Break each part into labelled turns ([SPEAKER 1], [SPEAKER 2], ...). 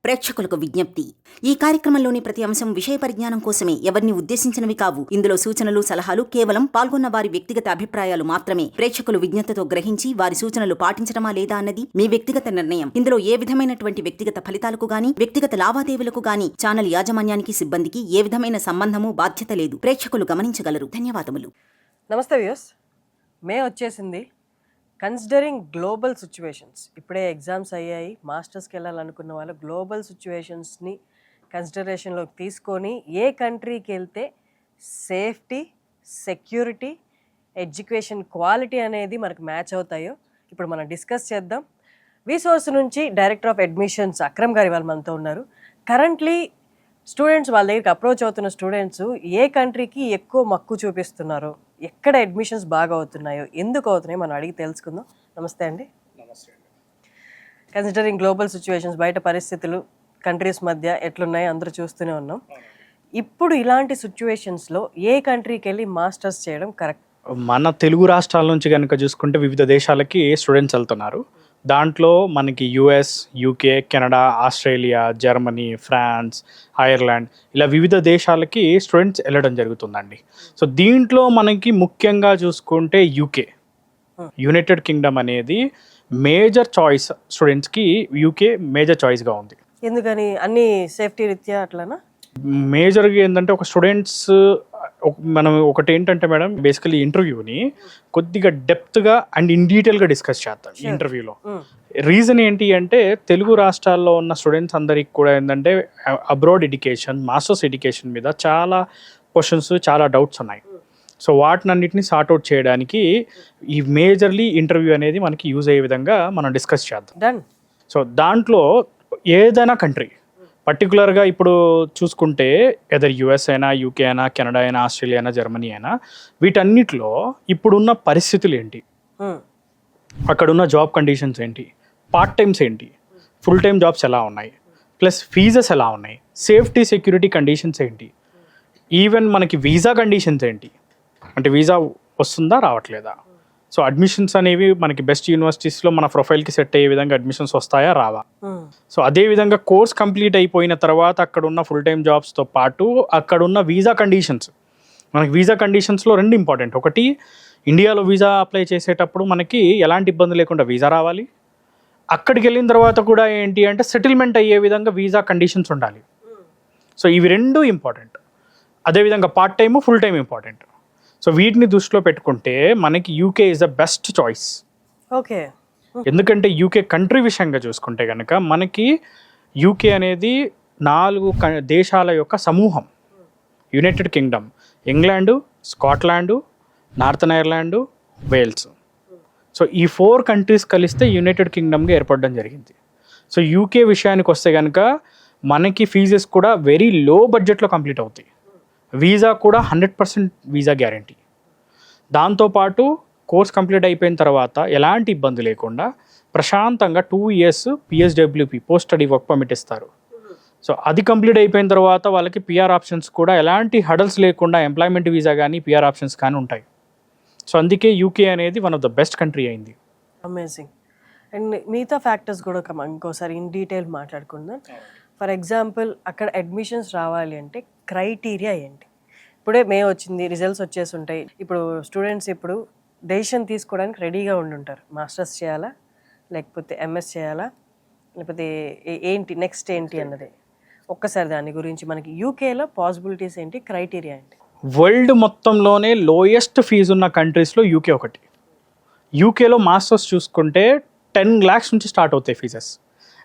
[SPEAKER 1] ప్రేక్షకులకు విజ్ఞప్తి. ఈ కార్యక్రమంలోని ప్రతి అంశం విషయ పరిజ్ఞానం కోసమే, ఎవరిని ఉద్దేశించినవి కావు. ఇందులో సూచనలు, సలహాలు కేవలం పాల్గొన్న వారి వ్యక్తిగత అభిప్రాయాలు మాత్రమే. ప్రేక్షకులు విజ్ఞతతో గ్రహించి వారి సూచనలు పాటించడమా లేదా అన్నది మీ వ్యక్తిగత నిర్ణయం. ఇందులో ఏ విధమైనటువంటి వ్యక్తిగత ఫలితాలకు గాని, వ్యక్తిగత లావాదేవీలకు గాని ఛానల్ యాజమాన్యానికి, సిబ్బందికి ఏ విధమైన సంబంధము, బాధ్యత లేదు. ప్రేక్షకులు గమనించగలరు. ధన్యవాదములు.
[SPEAKER 2] నమస్తే వ్యూయర్స్, మే వచ్చేసింది. కన్సిడరింగ్ గ్లోబల్ సిచ్యువేషన్స్, ఇప్పుడే ఎగ్జామ్స్ అయ్యాయి. మాస్టర్స్కి వెళ్ళాలనుకున్న వాళ్ళు గ్లోబల్ సిచ్యువేషన్స్ని కన్సిడరేషన్లోకి తీసుకొని ఏ కంట్రీకి వెళ్తే సేఫ్టీ, సెక్యూరిటీ, ఎడ్యుకేషన్ క్వాలిటీ అనేది మనకు మ్యాచ్ అవుతాయో ఇప్పుడు మనం డిస్కస్ చేద్దాం. విసోర్స్ నుంచి డైరెక్టర్ ఆఫ్ అడ్మిషన్స్ అక్రమ్ గారు వాళ్ళు మనతో ఉన్నారు. కరెంట్లీ స్టూడెంట్స్ వాళ్ళ దగ్గరికి అప్రోచ్ అవుతున్న స్టూడెంట్స్ ఏ కంట్రీకి ఎక్కువ మక్కువ చూపిస్తున్నారో, ఎక్కడ అడ్మిషన్స్ బాగా అవుతున్నాయో, ఎందుకు అవుతున్నాయో మనం అడిగి తెలుసుకుందాం. నమస్తే అండి.
[SPEAKER 3] నమస్తే అండి.
[SPEAKER 2] కన్సిడరింగ్ గ్లోబల్ సిచ్యువేషన్స్, బయట పరిస్థితులు కంట్రీస్ మధ్య ఎట్లున్నాయో అందరూ చూస్తూనే ఉన్నాం. ఇప్పుడు ఇలాంటి సిచ్యువేషన్స్లో ఏ కంట్రీకి వెళ్ళి మాస్టర్స్ చేయడం కరెక్ట్?
[SPEAKER 3] మన తెలుగు రాష్ట్రాల నుంచి కనుక చూసుకుంటే వివిధ దేశాలకి స్టూడెంట్స్ వెళ్తున్నారు. దాంట్లో మనకి US, UK, Canada, Australia, Germany, France, Ireland ఇలా వివిధ దేశాలకి స్టూడెంట్స్ వెళ్ళడం జరుగుతుందండి. సో దీంట్లో మనకి ముఖ్యంగా చూసుకుంటే యూకే, యునైటెడ్ కింగ్డమ్ అనేది మేజర్ చాయిస్. స్టూడెంట్స్కి యూకే మేజర్ చాయిస్గా ఉంది.
[SPEAKER 2] ఎందుకని? అన్ని సేఫ్టీ రీత్యా అట్లానా?
[SPEAKER 3] మేజర్గా ఏంటంటే ఒక స్టూడెంట్స్ మనం ఒకటి ఏంటంటే మేడం, బేసికలీ ఇంటర్వ్యూని కొద్దిగా డెప్త్గా అండ్ ఇన్ డీటెయిల్గా డిస్కస్ చేస్తాం ఈ ఇంటర్వ్యూలో. రీజన్ ఏంటి అంటే తెలుగు రాష్ట్రాల్లో ఉన్న స్టూడెంట్స్ అందరికి కూడా ఏంటంటే అబ్రాడ్ ఎడ్యుకేషన్, మాస్టర్స్ ఎడ్యుకేషన్ మీద చాలా క్వశ్చన్స్, చాలా డౌట్స్ ఉన్నాయి. సో వాటినన్నిటిని సార్ట్అవుట్ చేయడానికి ఈ మేజర్లీ ఇంటర్వ్యూ అనేది మనకి యూజ్ అయ్యే విధంగా మనం డిస్కస్ చేద్దాం. సో దాంట్లో ఏదైనా కంట్రీ పర్టికులర్గా ఇప్పుడు చూసుకుంటే ఎదర్ యుఎస్ అయినా, యూకే అయినా, కెనడా అయినా, ఆస్ట్రేలియా అయినా, జర్మనీ అయినా, వీటన్నిటిలో ఇప్పుడున్న పరిస్థితులు ఏంటి, అక్కడున్న జాబ్ కండిషన్స్ ఏంటి, పార్ట్ టైమ్స్ ఏంటి, ఫుల్ టైమ్ జాబ్స్ ఎలా ఉన్నాయి, ప్లస్ ఫీజెస్ ఎలా ఉన్నాయి, సేఫ్టీ సెక్యూరిటీ కండిషన్స్ ఏంటి, ఈవెన్ మనకి వీసా కండిషన్స్ ఏంటి, అంటే వీసా వస్తుందా రావట్లేదా, సో అడ్మిషన్స్ అనేవి మనకి బెస్ట్ యూనివర్సిటీస్లో మన ప్రొఫైల్కి సెట్ అయ్యే విధంగా అడ్మిషన్స్ వస్తాయా రావా. సో అదేవిధంగా కోర్స్ కంప్లీట్ అయిపోయిన తర్వాత అక్కడున్న ఫుల్ టైమ్ జాబ్స్తో పాటు అక్కడున్న వీసా కండిషన్స్, మనకి వీసా కండిషన్స్లో రెండు ఇంపార్టెంట్. ఒకటి, ఇండియాలో వీసా అప్లై చేసేటప్పుడు మనకి ఎలాంటి ఇబ్బంది లేకుండా వీసా రావాలి. అక్కడికి వెళ్ళిన తర్వాత కూడా ఏంటి అంటే సెటిల్మెంట్ అయ్యే విధంగా వీసా కండిషన్స్ ఉండాలి. సో ఇవి రెండు ఇంపార్టెంట్. అదేవిధంగా part time, full time important. So వీటిని దృష్టిలో పెట్టుకుంటే మనకి UK is the best choice.
[SPEAKER 2] Okay.
[SPEAKER 3] ఎందుకంటే యూకే కంట్రీ విషయంగా చూసుకుంటే కనుక మనకి యూకే అనేది 4 దేశాల యొక్క సమూహం. United Kingdom, England, Scotland, Northern Ireland, Wales. So ఈ 4 కంట్రీస్ కలిస్తే యునైటెడ్ కింగ్డమ్గా ఏర్పడడం జరిగింది. సో యూకే విషయానికి వస్తే కనుక మనకి ఫీజెస్ కూడా వెరీ లో బడ్జెట్లో కంప్లీట్ అవుతాయి. వీసా కూడా 100% వీసా గ్యారంటీ. దాంతోపాటు కోర్స్ కంప్లీట్ అయిపోయిన తర్వాత ఎలాంటి ఇబ్బంది లేకుండా ప్రశాంతంగా 2 years PSWP, post study work permit ఇస్తారు. సో అది కంప్లీట్ అయిపోయిన తర్వాత వాళ్ళకి పిఆర్ ఆప్షన్స్ కూడా ఎలాంటి హడల్స్ లేకుండా ఎంప్లాయ్మెంట్ వీసా కానీ పిఆర్ ఆప్షన్స్ కానీ ఉంటాయి. సో అందుకే యూకే అనేది one of the best country అయింది.
[SPEAKER 2] అమేజింగ్. అండ్ మిగతా ఫ్యాక్టర్స్ కూడా ఇంకోసారి ఇన్ డీటెయిల్ మాట్లాడుకుందాం. ఫర్ ఎగ్జాంపుల్, అక్కడ అడ్మిషన్స్ రావాలి అంటే క్రైటీరియా ఏంటి? ఇప్పుడే మే వచ్చింది, రిజల్ట్స్ వచ్చేసి ఉంటాయి. ఇప్పుడు స్టూడెంట్స్ ఇప్పుడు డెసిషన్ తీసుకోవడానికి రెడీగా ఉండుంటారు. మాస్టర్స్ చేయాలా, లేకపోతే ఎంఎస్ చేయాలా, లేకపోతే ఏంటి నెక్స్ట్ ఏంటి అన్నది. ఒక్కసారి దాని గురించి మనకి యూకేలో పాసిబిలిటీస్ ఏంటి, క్రైటీరియా ఏంటి?
[SPEAKER 3] వరల్డ్ మొత్తంలోనే లోయెస్ట్ ఫీజు ఉన్న కంట్రీస్లో యూకే ఒకటి. యూకేలో మాస్టర్స్ చూసుకుంటే 10 lakhs నుంచి స్టార్ట్ అవుతాయి ఫీజెస్.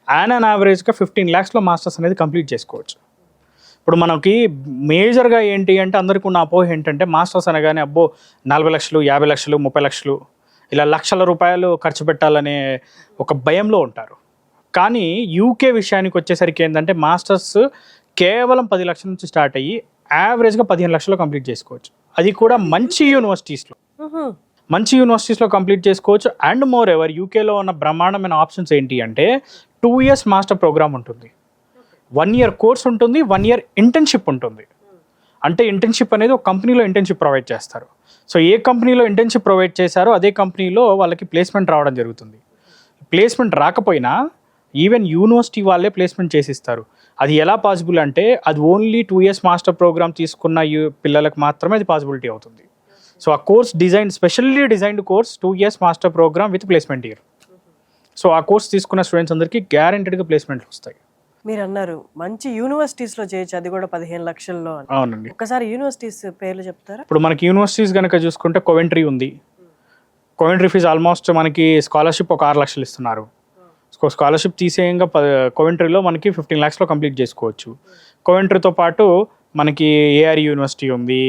[SPEAKER 3] ఆన్ యావరేజ్గా 15 lakhsలో మాస్టర్స్ అనేది కంప్లీట్ చేసుకోవచ్చు. ఇప్పుడు మనకి మేజర్గా ఏంటి అంటే అందరికీ ఉన్న అపోహ ఏంటంటే మాస్టర్స్ అనగానే అబ్బో 40 లక్షలు, 50 లక్షలు, 30 లక్షలు ఇలా లక్షల రూపాయలు ఖర్చు పెట్టాలనే ఒక భయంలో ఉంటారు. కానీ యూకే విషయానికి వచ్చేసరికి ఏంటంటే మాస్టర్స్ కేవలం 10 లక్షల నుంచి స్టార్ట్ అయ్యి యావరేజ్గా 15 లక్షలు కంప్లీట్ చేసుకోవచ్చు. అది కూడా మంచి యూనివర్సిటీస్లో కంప్లీట్ చేసుకోవచ్చు. అండ్ మోర్ ఎవర్ యూకేలో ఉన్న బ్రహ్మాండమైన ఆప్షన్స్ ఏంటి అంటే 2 years మాస్టర్ ప్రోగ్రామ్ ఉంటుంది, 1 year కోర్స్ ఉంటుంది, 1 year ఇంటర్న్షిప్ ఉంటుంది. అంటే ఇంటర్న్షిప్ అనేది ఒక కంపెనీలో ఇంటర్న్షిప్ ప్రొవైడ్ చేస్తారు. సో ఏ కంపెనీలో ఇంటర్న్షిప్ ప్రొవైడ్ చేశారో అదే కంపెనీలో వాళ్ళకి ప్లేస్మెంట్ రావడం జరుగుతుంది. ప్లేస్మెంట్ రాకపోయినా ఈవెన్ యూనివర్సిటీ వాళ్ళే ప్లేస్మెంట్ చేసిస్తారు. అది ఎలా పాసిబుల్ అంటే అది ఓన్లీ 2 years మాస్టర్ ప్రోగ్రామ్ తీసుకున్న పిల్లలకు మాత్రమే అది పాసిబిలిటీ అవుతుంది. సో ఆ course specially designed course 2 years master programme with placement year. So ఆ కోర్స్ తీసుకున్న స్టూడెంట్స్ అందరికీ గ్యారెంటెడ్గా ప్లేస్మెంట్లు వస్తాయి.
[SPEAKER 2] మీరు అన్నారు మంచి యూనివర్సిటీస్లో చేయొచ్చు, అది కూడా 15 లక్షల్లో అని.
[SPEAKER 3] అవునండి.
[SPEAKER 2] ఒకసారి యూనివర్సిటీస్ పేర్లు చెప్తారా?
[SPEAKER 3] ఇప్పుడు మనకి యూనివర్సిటీస్ కనుక చూసుకుంటే కోవెంట్రీ ఉంది. కోవెంట్రీ ఫీజు ఆల్మోస్ట్ మనకి స్కాలర్షిప్ ఒక 6 లక్షలు ఇస్తున్నారు. స్కాలర్షిప్ తీసేయంగా కోవెంట్రీలో మనకి 15 lakhsలో కంప్లీట్ చేసుకోవచ్చు. కోవెంట్రీతో పాటు మనకి ఏఆర్ యూనివర్సిటీ ఉంది,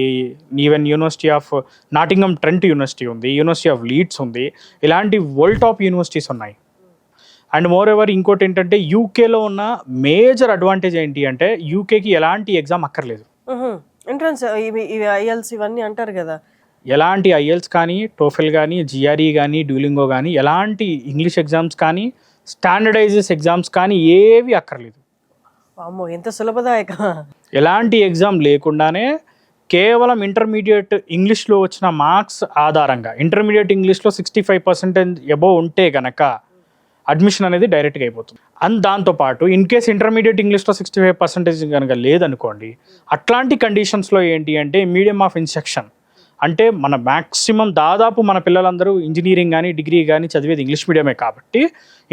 [SPEAKER 3] even university of నాటింగమ్ Trent university ఉంది, యూనివర్సిటీ ఆఫ్ లీడ్స్ ఉంది. ఇలాంటి వరల్డ్ టాప్ యూనివర్సిటీస్ ఉన్నాయి. అండ్ మోర్ ఎవర్ ఇంకోటి ఏంటంటే యూకేలో ఉన్న మేజర్ అడ్వాంటేజ్ ఏంటి అంటే యూకేకి ఎలాంటి ఎగ్జామ్ అక్కర్లేదు.
[SPEAKER 2] ఎంట్రన్స్ ఇవి ఐఎల్స్ ఇవన్నీ అంటారు కదా,
[SPEAKER 3] ఎలాంటి ఐఎల్స్ కానీ, టోఫెల్ కానీ, జిఆర్ఈ కానీ, డ్యూలింగో కానీ, ఎలాంటి ఇంగ్లీష్ ఎగ్జామ్స్ కానీ, స్టాండర్డైజెస్ ఎగ్జామ్స్ కానీ ఏవి అక్కర్లేదు.
[SPEAKER 2] అమ్మో ఎంత సులభదాయక.
[SPEAKER 3] ఎలాంటి ఎగ్జామ్ లేకుండానే కేవలం ఇంటర్మీడియట్ ఇంగ్లీష్లో వచ్చిన మార్క్స్ ఆధారంగా, ఇంటర్మీడియట్ ఇంగ్లీష్లో 65% అబోవ్ ఉంటే గనక అడ్మిషన్ అనేది డైరెక్ట్గా అయిపోతుంది. అండ్ దాంతోపాటు ఇన్ కేస్ ఇంటర్మీడియట్ ఇంగ్లీష్లో 65% కనుక లేదనుకోండి, అట్లాంటి కండిషన్స్లో ఏంటి అంటే మీడియం ఆఫ్ ఇన్స్ట్రక్షన్ అంటే మన మ్యాక్సిమం దాదాపు మన పిల్లలందరూ ఇంజనీరింగ్ కానీ డిగ్రీ కానీ చదివేది ఇంగ్లీష్ మీడియమే కాబట్టి,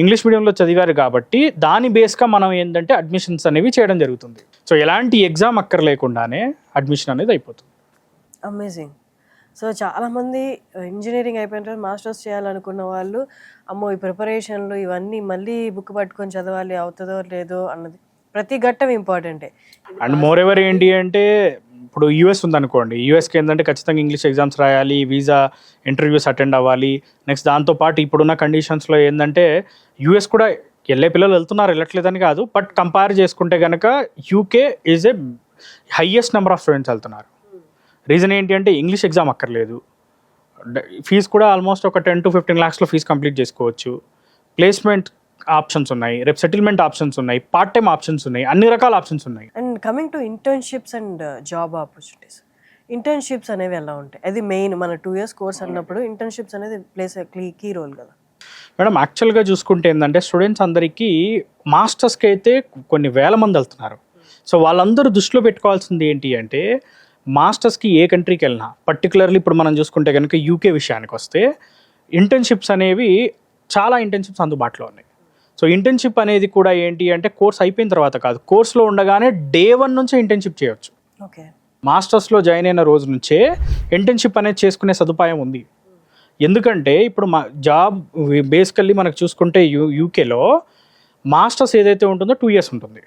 [SPEAKER 3] ఇంగ్లీష్ మీడియంలో చదివారు కాబట్టి దాని బేస్గా మనం ఏంటంటే అడ్మిషన్స్ అనేవి చేయడం జరుగుతుంది. సో ఎలాంటి ఎగ్జామ్ అక్కర్లేకుండానే అడ్మిషన్ అనేది అయిపోతుంది.
[SPEAKER 2] అమేజింగ్. సో చాలామంది ఇంజనీరింగ్ అయిపోయిన తర్వాత మాస్టర్స్ చేయాలనుకున్న వాళ్ళు అమ్మో ఈ ప్రిపరేషన్లు ఇవన్నీ మళ్ళీ బుక్ పట్టుకొని చదవాలి, అవుతుందో లేదో అన్నది ప్రతి ఘట్టం ఇంపార్టెంటే.
[SPEAKER 3] అండ్ మోర్ ఎవర్ ఏంటి అంటే ఇప్పుడు యూఎస్ ఉందనుకోండి, యూఎస్కి ఏంటంటే ఖచ్చితంగా ఇంగ్లీష్ ఎగ్జామ్స్ రాయాలి, వీసా ఇంటర్వ్యూస్ అటెండ్ అవ్వాలి. నెక్స్ట్ దాంతోపాటు ఇప్పుడున్న కండిషన్స్లో ఏంటంటే యూఎస్ కూడా వెళ్ళే పిల్లలు వెళ్తున్నారు, వెళ్ళట్లేదని కాదు, బట్ కంపేర్ చేసుకుంటే కనుక UK is a highest number of students వెళ్తున్నారు. రీజన్ ఏంటి అంటే ఇంగ్లీష్ ఎగ్జామ్ అక్కర్లేదు, ఫీజు కూడా ఆల్మోస్ట్ ఒక 10 to 15 lakhsలో ఫీజు కంప్లీట్ చేసుకోవచ్చు, ప్లేస్మెంట్ ఆప్షన్స్ ఉన్నాయి, రేపు సెటిల్మెంట్ ఆప్షన్స్ ఉన్నాయి, పార్ట్ టైం ఆప్షన్స్ ఉన్నాయి, అన్ని రకాల ఆప్షన్స్ ఉన్నాయి.
[SPEAKER 2] And coming to internships and job opportunities, internships అనేవి ఎలా ఉంటాయి? అది మెయిన్ మన 2 years కోర్స్ అన్నప్పుడు ఇంటర్న్షిప్స్ అనేది ప్లేస్ కీ రోల్ కదా
[SPEAKER 3] మేడం. యాక్చువల్గా చూసుకుంటే ఏంటంటే స్టూడెంట్స్ అందరికీ మాస్టర్స్కి అయితే కొన్ని వేల మంది వెళ్తున్నారు. సో వాళ్ళందరూ దృష్టిలో పెట్టుకోవాల్సింది ఏంటి అంటే మాస్టర్స్కి ఏ కంట్రీకి వెళ్ళినా, పర్టికులర్లీ ఇప్పుడు మనం చూసుకుంటే కనుక యూకే విషయానికి వస్తే ఇంటర్న్షిప్స్ అనేవి చాలా ఇంటర్న్షిప్స్ అందుబాటులో ఉన్నాయి. సో ఇంటర్న్షిప్ అనేది కూడా ఏంటి అంటే కోర్స్ అయిపోయిన తర్వాత కాదు, కోర్స్లో ఉండగానే Day 1 నుంచే ఇంటర్న్షిప్ చేయొచ్చు.
[SPEAKER 2] ఓకే,
[SPEAKER 3] మాస్టర్స్లో జాయిన్ అయిన రోజు నుంచే ఇంటర్న్షిప్ అనేది చేసుకునే సదుపాయం ఉంది. ఎందుకంటే ఇప్పుడు జాబ్ బేసికల్లీ మనకు చూసుకుంటే యూకేలో మాస్టర్స్ ఏదైతే ఉంటుందో 2 years ఉంటుంది.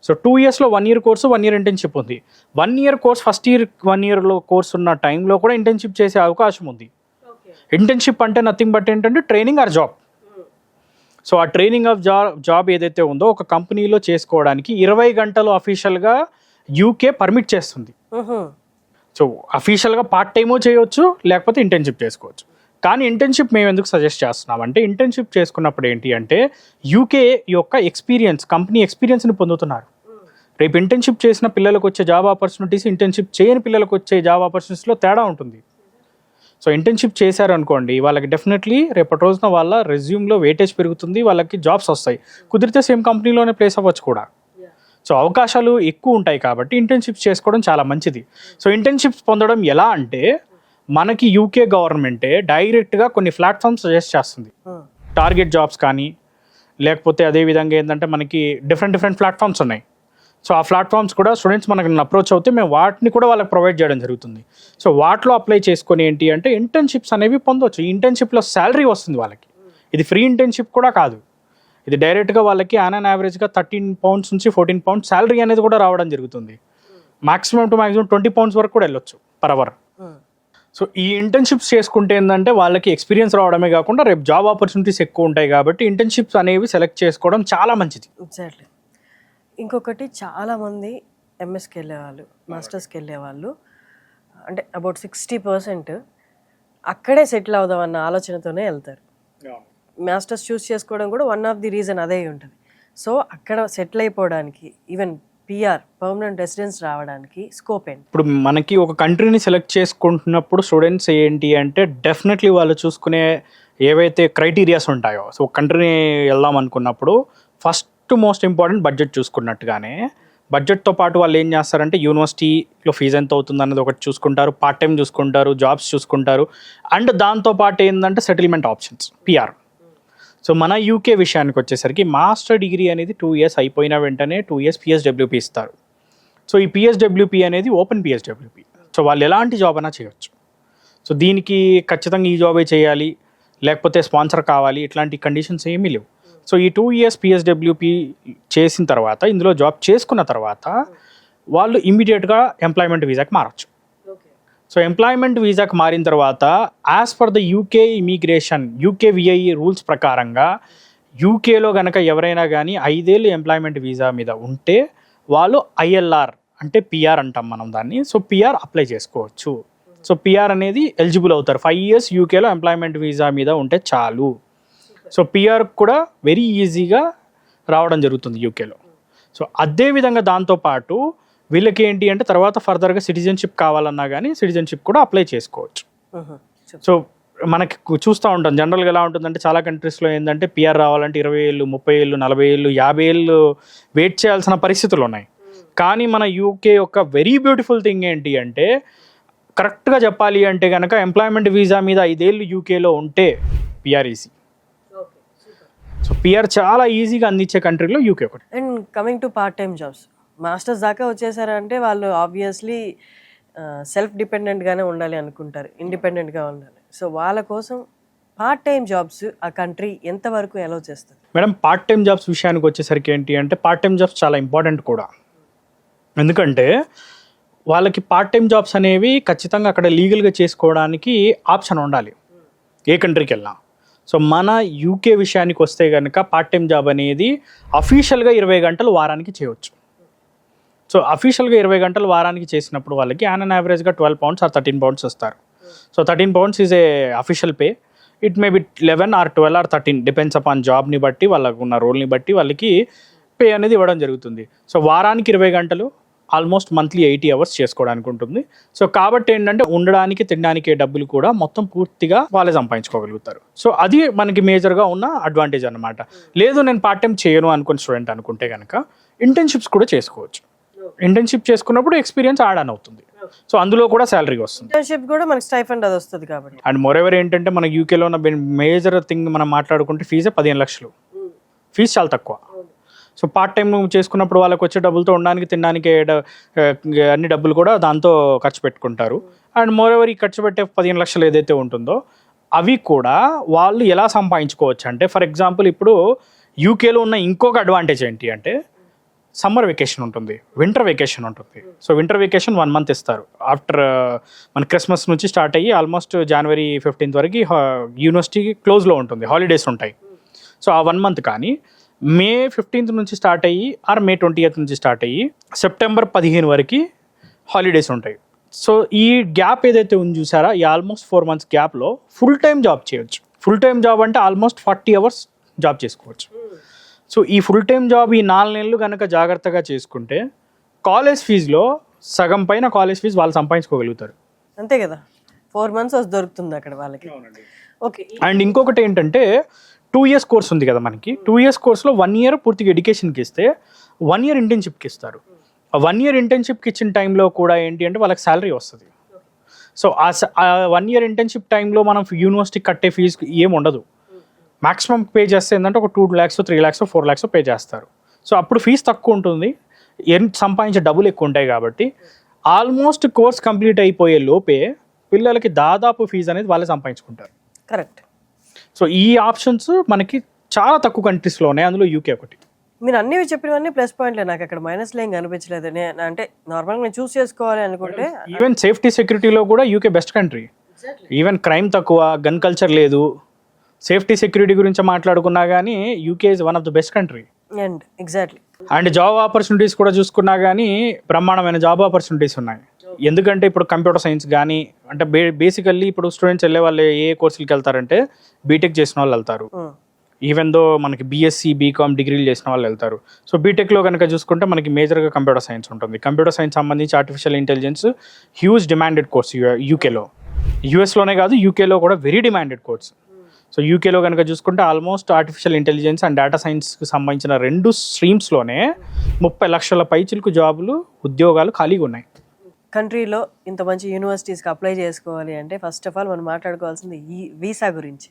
[SPEAKER 3] సో 2 yearsలో 1 year కోర్సు, 1 year ఇంటర్న్షిప్ ఉంది. 1 year కోర్స్ ఫస్ట్ ఇయర్ 1 yearలో కోర్స్ ఉన్న టైంలో కూడా ఇంటర్న్షిప్ చేసే అవకాశం ఉంది. ఇంటర్న్షిప్ అంటే నథింగ్ బట్ ఏంటంటే ట్రైనింగ్ ఆర్ జాబ్. సో ఆ ట్రైనింగ్ ఆఫ్ జాబ్ ఏదైతే ఉందో ఒక కంపెనీలో చేసుకోవడానికి 20 గంటలు అఫీషియల్గా యూకే పర్మిట్ చేస్తుంది. సో అఫీషియల్గా పార్ట్ టైమో చేయొచ్చు, లేకపోతే ఇంటర్న్షిప్ చేసుకోవచ్చు. కానీ ఇంటర్న్షిప్ మేము ఎందుకు సజెస్ట్ చేస్తున్నామంటే ఇంటర్న్షిప్ చేసుకున్నప్పుడు ఏంటి అంటే యూకే యొక్క ఎక్స్పీరియన్స్, కంపెనీ ఎక్స్పీరియన్స్ని పొందుతున్నారు. రేపు ఇంటర్న్షిప్ చేసిన పిల్లలకు వచ్చే జాబ్ ఆపర్చునిటీస్, ఇంటర్న్షిప్ చేయని పిల్లలకు వచ్చే జాబ్ ఆపర్చునిటీస్లో తేడా ఉంటుంది. సో ఇంటర్న్షిప్ చేశారు అనుకోండి, వాళ్ళకి డెఫినెట్లీ రేపటి రోజున వాళ్ళ రెజ్యూమ్లో వెయిటేజ్ పెరుగుతుంది, వాళ్ళకి జాబ్స్ వస్తాయి, కుదిరితే సేమ్ కంపెనీలోనే ప్లేస్ అవ్వచ్చు కూడా. సో అవకాశాలు ఎక్కువ ఉంటాయి కాబట్టి ఇంటర్న్షిప్స్ చేసుకోవడం చాలా మంచిది. సో ఇంటర్న్షిప్స్ పొందడం ఎలా అంటే మనకి యూకే గవర్నమెంటే డైరెక్ట్గా కొన్ని ప్లాట్ఫామ్స్ సజెస్ట్ చేస్తుంది. టార్గెట్ జాబ్స్ కానీ, లేకపోతే అదేవిధంగా ఏంటంటే మనకి డిఫరెంట్ ప్లాట్ఫామ్స్ ఉన్నాయి. సో ఆ ప్లాట్ఫామ్స్ కూడా స్టూడెంట్స్ మనకి అప్రోచ్ అవుతే మేము వాటిని కూడా వాళ్ళకి ప్రొవైడ్ చేయడం జరుగుతుంది. సో వాటిలో అప్లై చేసుకొని ఏంటి అంటే ఇంటర్న్షిప్స్ అనేవి పొందవచ్చు. ఈ ఇంటర్న్షిప్లో శాలరీ వస్తుంది వాళ్ళకి. ఇది ఫ్రీ ఇంటర్న్షిప్ కూడా కాదు, ఇది డైరెక్ట్గా వాళ్ళకి ఆన్ యావరేజ్గా 13 pounds నుంచి 14 pounds శాలరీ అనేది కూడా రావడం జరుగుతుంది. మాక్సిమం 20 pounds వరకు కూడా వెళ్ళొచ్చు పర్ అవర్. సో ఈ ఇంటర్న్షిప్స్ చేసుకుంటే ఏంటంటే వాళ్ళకి ఎక్స్పీరియన్స్ రావడమే కాకుండా రేపు జాబ్ ఆపర్చునిటీస్ ఎక్కువ ఉంటాయి కాబట్టి ఇంటర్న్షిప్స్ అనేవి సెలెక్ట్ చేసుకోవడం చాలా మంచిది.
[SPEAKER 2] ఎగ్జాక్ట్లీ. ఇంకొకటి చాలామంది ఎంఎస్కి వెళ్ళేవాళ్ళు, మాస్టర్స్కి వెళ్ళేవాళ్ళు అంటే అబౌట్ 60% అక్కడే సెటిల్ అవుదామన్న ఆలోచనతోనే వెళ్తారు. మాస్టర్స్ చూస్ చేసుకోవడం కూడా వన్ ఆఫ్ ది రీజన్ అదే ఉంటుంది. సో అక్కడ సెటిల్ అయిపోవడానికి, ఈవెన్ పిఆర్ పర్మనెంట్ రెసిడెన్స్ రావడానికి స్కోప్ ఏంటి?
[SPEAKER 3] ఇప్పుడు మనకి ఒక కంట్రీని సెలెక్ట్ చేసుకుంటున్నప్పుడు స్టూడెంట్స్ ఏంటి అంటే డెఫినెట్లీ వాళ్ళు చూసుకునే ఏవైతే క్రైటీరియాస్ ఉంటాయో, సో కంట్రీని వెళ్దాం అనుకున్నప్పుడు ఫస్ట్ మోస్ట్ ఇంపార్టెంట్ బడ్జెట్ చూసుకున్నట్టుగానే బడ్జెట్తో పాటు వాళ్ళు ఏం చేస్తారంటే యూనివర్సిటీలో ఫీజు ఎంత అవుతుంది అన్నది ఒకటి చూసుకుంటారు, పార్ట్ టైం చూసుకుంటారు, జాబ్స్ చూసుకుంటారు, అండ్ దాంతోపాటు ఏంటంటే సెటిల్మెంట్ ఆప్షన్స్ పిఆర్. సో మన యూకే విషయానికి వచ్చేసరికి మాస్టర్ డిగ్రీ అనేది 2 years అయిపోయిన వెంటనే 2 years పిఎస్డబ్ల్యూపీ ఇస్తారు. సో ఈ పిఎస్డబ్ల్యూపీ అనేది ఓపెన్ పిఎస్డబ్ల్యూపీ. సో వాళ్ళు ఎలాంటి జాబ్ అయినా చేయొచ్చు. సో దీనికి ఖచ్చితంగా ఈ జాబే చేయాలి, లేకపోతే స్పాన్సర్ కావాలి, ఇట్లాంటి కండిషన్స్ ఏమీ లేవు. సో ఈ 2 years పిఎస్డబ్ల్యూపీ చేసిన తర్వాత, ఇందులో జాబ్ చేసుకున్న తర్వాత వాళ్ళు ఇమీడియట్గా ఎంప్లాయ్మెంట్ వీసాకి మారచ్చు. సో ఎంప్లాయ్మెంట్ వీసాకి మారిన తర్వాత as per the UK immigration UKVI rules ప్రకారంగా యూకేలో కనుక ఎవరైనా కానీ 5 ఏళ్ళు ఎంప్లాయ్మెంట్ వీసా మీద ఉంటే వాళ్ళు ఐఎల్ఆర్ అంటే పిఆర్ అంటాం మనం దాన్ని. సో పిఆర్ అప్లై చేసుకోవచ్చు. సో పిఆర్ అనేది ఎలిజిబుల్ అవుతారు. 5 years యూకేలో ఎంప్లాయ్మెంట్ వీసా మీద ఉంటే చాలు. సో పిఆర్ కూడా వెరీ ఈజీగా రావడం జరుగుతుంది యూకేలో. సో అదేవిధంగా దాంతోపాటు వీళ్ళకి ఏంటి అంటే తర్వాత ఫర్దర్గా సిటిజన్షిప్ కావాలన్నా కానీ సిటిజన్షిప్ కూడా అప్లై చేసుకోవచ్చు. సో మనకి చూస్తూ ఉంటాం జనరల్గా ఎలా ఉంటుందంటే చాలా కంట్రీస్లో ఏంటంటే పిఆర్ రావాలంటే 20 ఏళ్ళు, 30 ఏళ్ళు, 40 ఏళ్ళు, 50 ఏళ్ళు వెయిట్ చేయాల్సిన పరిస్థితులు ఉన్నాయి. కానీ మన యూకే యొక్క వెరీ బ్యూటిఫుల్ థింగ్ ఏంటి అంటే కరెక్ట్గా చెప్పాలి అంటే కనుక ఎంప్లాయ్మెంట్ వీసా మీద 5 ఏళ్ళు యూకేలో ఉంటే పిఆర్ ఈజీ. సో పిఆర్ చాలా ఈజీగా అందించే కంట్రీలో యూకే ఒకటి.
[SPEAKER 2] And coming to part time jobs, masters దాకా వచ్చేసారంటే వాళ్ళు ఆబ్వియస్లీ సెల్ఫ్ డిపెండెంట్గానే ఉండాలి అనుకుంటారు, ఇండిపెండెంట్గా ఉండాలి. సో వాళ్ళ కోసం పార్ట్ టైం జాబ్స్ ఆ కంట్రీ ఎంతవరకు అలౌ చేస్తుంది?
[SPEAKER 3] మేడం పార్ట్ టైం జాబ్స్ విషయానికి వచ్చేసరికి ఏంటి అంటే పార్ట్ టైం జాబ్స్ చాలా ఇంపార్టెంట్ కూడా. ఎందుకంటే వాళ్ళకి పార్ట్ టైం జాబ్స్ అనేవి ఖచ్చితంగా అక్కడ లీగల్గా చేసుకోవడానికి ఆప్షన్ ఉండాలి ఏ కంట్రీకి వెళ్ళినా. సో మన యూకే విషయానికి వస్తే కనుక పార్ట్ టైం జాబ్ అనేది అఫీషియల్గా 20 గంటలు వారానికి చేయవచ్చు. సో అఫీషియల్గా 20 గంటలు వారానికి చేసినప్పుడు వాళ్ళకి ఆన్ యావరేజ్గా 12 pounds or 13 pounds వస్తారు. So 13 pounds is a official pay. It may be 11 or 12 or 13 depends upon జాబ్ని బట్టి, వాళ్ళకు ఉన్న రోల్ని బట్టి వాళ్ళకి పే అనేది ఇవ్వడం జరుగుతుంది. సో వారానికి 20 గంటలు ఆల్మోస్ట్ మంత్లీ 80 hours చేసుకోవడానికి ఉంటుంది. సో కాబట్టి ఏంటంటే ఉండడానికి తినడానికి డబ్బులు కూడా మొత్తం పూర్తిగా వాళ్ళే సంపాదించుకోగలుగుతారు. సో అది మనకి మేజర్గా ఉన్న అడ్వాంటేజ్ అనమాట. లేదు నేను పార్ట్ టైం చేయను అనుకుని స్టూడెంట్ అనుకుంటే కనుక ఇంటర్న్షిప్స్ కూడా చేసుకోవచ్చు. ఇంటర్న్షిప్ చేసుకున్నప్పుడు ఎక్స్పీరియన్స్ యాడ్ ఆన్ అవుతుంది. సో అందులో కూడా శాలరీ వస్తుంది.
[SPEAKER 2] ఇంటర్న్షిప్ కూడా మనకి స్టైఫండ్ అది వస్తుంది కాబట్టి.
[SPEAKER 3] అండ్ మోరెవర్ ఏంటంటే మన యూకేలో ఉన్న మేజర్ థింగ్ మనం మాట్లాడుకుంటే ఫీజే 15 లక్షలు. ఫీజు చాలా తక్కువ. సో పార్ట్ టైం చేసుకున్నప్పుడు వాళ్ళకి వచ్చే డబ్బులతో ఉండడానికి తినడానికి అన్ని డబ్బులు కూడా దాంతో ఖర్చు పెట్టుకుంటారు. అండ్ మోరెవర్ ఈ ఖర్చు పెట్టే 15 లక్షలు ఏదైతే ఉంటుందో అవి కూడా వాళ్ళు ఎలా సంపాదించుకోవచ్చు అంటే ఫర్ ఎగ్జాంపుల్ ఇప్పుడు యూకేలో ఉన్న ఇంకొక అడ్వాంటేజ్ ఏంటి అంటే సమ్మర్ వెకేషన్ ఉంటుంది, వింటర్ వెకేషన్ ఉంటుంది. సో వింటర్ వెకేషన్ 1 month ఇస్తారు. ఆఫ్టర్ మన క్రిస్మస్ నుంచి స్టార్ట్ అయ్యి ఆల్మోస్ట్ January 15th వరకు యూనివర్సిటీ క్లోజ్లో ఉంటుంది, హాలిడేస్ ఉంటాయి. సో ఆ 1 month కానీ May 15th నుంచి స్టార్ట్ అయ్యి ఆర్ May 20th నుంచి స్టార్ట్ అయ్యి September 15 వరకు హాలిడేస్ ఉంటాయి. సో ఈ గ్యాప్ ఏదైతే ఉంది చూసారా, ఈ ఆల్మోస్ట్ 4 months గ్యాప్లో ఫుల్ టైం జాబ్ చేయొచ్చు. ఫుల్ టైం జాబ్ అంటే ఆల్మోస్ట్ 40 hours జాబ్ చేసుకోవచ్చు. సో ఈ ఫుల్ టైం జాబ్ ఈ 4 నెలలు కనుక జాగ్రత్తగా చేసుకుంటే కాలేజ్ ఫీజులో సగం పైన కాలేజ్ ఫీజు వాళ్ళు సంపాదించుకోగలుగుతారు.
[SPEAKER 2] అంతే కదా, 4 months దొరుకుతుంది అక్కడ వాళ్ళకి. ఓకే.
[SPEAKER 3] అండ్ ఇంకొకటి ఏంటంటే 2 years కోర్స్ ఉంది కదా మనకి. 2 years కోర్స్లో 1 year పూర్తిగా ఎడ్యుకేషన్కి ఇస్తే 1 year ఇంటర్న్షిప్కి ఇస్తారు. ఆ 1 year ఇంటర్న్షిప్కి ఇచ్చిన టైంలో కూడా ఏంటి అంటే వాళ్ళకి శాలరీ వస్తుంది. సో ఆ 1 year ఇంటర్న్షిప్ టైంలో మనం యూనివర్సిటీకి కట్టే ఫీజు ఏమి ఉండదు. మ్యాక్సిమం పే చేస్తే ఏంటంటే ఒక 2 lakhs, 3 lakhs, 4 lakhs పే చేస్తారు. సో అప్పుడు ఫీజు తక్కువ ఉంటుంది, సంపాదించే డబ్బులు ఎక్కువ ఉంటాయి. కాబట్టి ఆల్మోస్ట్ కోర్స్ కంప్లీట్ అయిపోయే లోపే పిల్లలకి దాదాపు ఫీజు అనేది వాళ్ళే సంపాదించుకుంటారు.
[SPEAKER 2] కరెక్ట్.
[SPEAKER 3] సో ఈ ఆప్షన్స్ మనకి చాలా తక్కువ కంట్రీస్లో ఉన్నాయి, అందులో యూకే ఒకటి.
[SPEAKER 2] మీరు అన్ని చెప్పినవన్నీ ప్లస్ పాయింట్లే, నాకు అక్కడ మైనస్లో ఏం కనిపించలేదు. అంటే నార్మల్గా నేను చూస్ చేసుకోవాలి అనుకుంటే
[SPEAKER 3] ఈవెన్ సేఫ్టీ సెక్యూరిటీలో కూడా UK best country. Even crime తక్కువ, గన్ కల్చర్ లేదు, సేఫ్టీ సెక్యూరిటీ గురించి మాట్లాడుకున్నా కానీ UK is one of the best country.
[SPEAKER 2] And exactly.
[SPEAKER 3] And job opportunities కూడా చూసుకున్నా కానీ బ్రహ్మాండమైన జాబ్ ఆపర్చునిటీస్ ఉన్నాయి. ఎందుకంటే ఇప్పుడు కంప్యూటర్ సైన్స్ కానీ అంటే బేసికల్లీ ఇప్పుడు స్టూడెంట్స్ వెళ్ళే వాళ్ళు ఏ కోర్సులకి వెళ్తారంటే బీటెక్ చేసిన వాళ్ళు వెళ్తారు. ఈవెన్ దో మనకి బీఎస్సీ, బీకామ్ డిగ్రీలు చేసిన వాళ్ళు వెళ్తారు. సో బీటెక్లో కనుక చూసుకుంటే మనకి మేజర్గా కంప్యూటర్ సైన్స్ ఉంటుంది. కంప్యూటర్ సైన్స్ సంబంధించి artificial intelligence huge demanded course యూకేలో. యూఎస్లోనే కాదు యూకేలో కూడా వెరీ డిమాండెడ్ కోర్స్. సో యూకేలో కనుక చూసుకుంటే almost artificial intelligence and data సైన్స్కి సంబంధించిన 2 స్ట్రీమ్స్లోనే 30 లక్షల పైచిలకు జాబులు ఉద్యోగాలు ఖాళీగా ఉన్నాయి.
[SPEAKER 2] కంట్రీలో ఇంత మంచి యూనివర్సిటీస్కి అప్లై చేసుకోవాలి అంటే ఫస్ట్ ఆఫ్ ఆల్ మనం మాట్లాడుకోవాల్సింది ఈ వీసా గురించి.